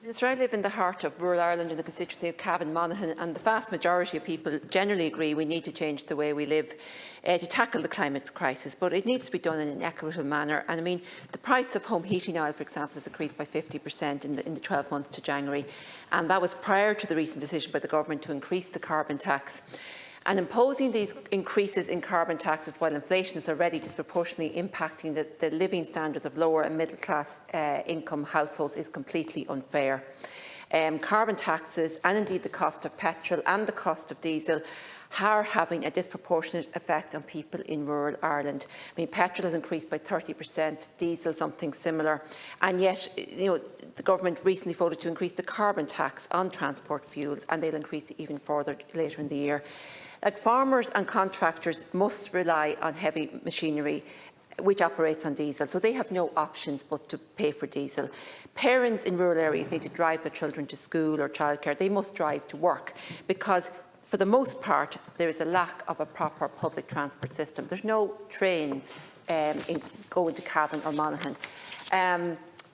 Minister, I live in the heart of rural Ireland in the constituency of Cavan Monaghan, and the vast majority of people generally agree we need to change the way we live to tackle the climate crisis, but it needs to be done in an equitable manner. And I mean, the price of home heating oil, for example, has increased by 50% in the 12 months to January, and that was prior to the recent decision by the government to increase the carbon tax. And imposing these increases in carbon taxes while inflation is already disproportionately impacting the living standards of lower and middle class income households is completely unfair. Carbon taxes and indeed the cost of petrol and the cost of diesel are having a disproportionate effect on people in rural Ireland. I mean, petrol has increased by 30%, diesel something similar, and yet the government recently voted to increase the carbon tax on transport fuels, and they'll increase it even further later in the year. Like, farmers and contractors must rely on heavy machinery which operates on diesel, so they have no options but to pay for diesel. Parents in rural areas need to drive their children to school or childcare. They must drive to work because, for the most part, there is a lack of a proper public transport system. There's no trains going to Cavan or Monaghan.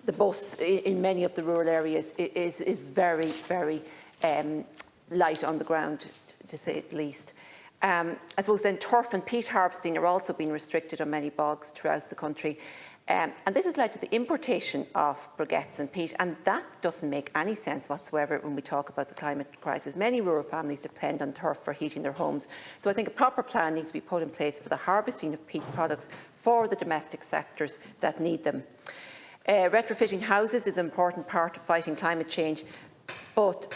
The bus in many of the rural areas is very, very light on the ground, to say the least. I suppose then turf and peat harvesting are also being restricted on many bogs throughout the country. And this has led to the importation of briquettes and peat, and that doesn't make any sense whatsoever when we talk about the climate crisis. Many rural families depend on turf for heating their homes. So I think a proper plan needs to be put in place for the harvesting of peat products for the domestic sectors that need them. Retrofitting houses is an important part of fighting climate change, but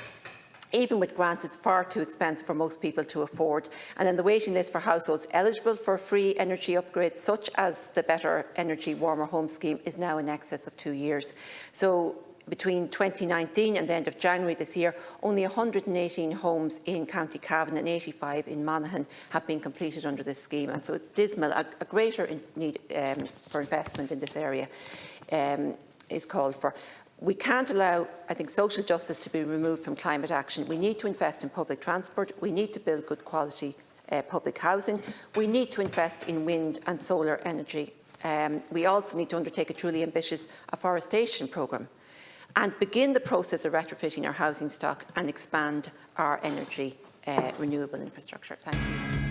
even with grants, it's far too expensive for most people to afford. And then the waiting list for households eligible for free energy upgrades, such as the Better Energy Warmer Home Scheme, is now in excess of 2 years. So between 2019 and the end of January this year, only 118 homes in County Cavan and 85 in Monaghan have been completed under this scheme. And so it's dismal. A greater need for investment in this area is called for. We can't allow, I think, social justice to be removed from climate action. We need to invest in public transport. We need to build good quality public housing. We need to invest in wind and solar energy. We also need to undertake a truly ambitious afforestation programme and begin the process of retrofitting our housing stock and expand our energy renewable infrastructure. Thank you.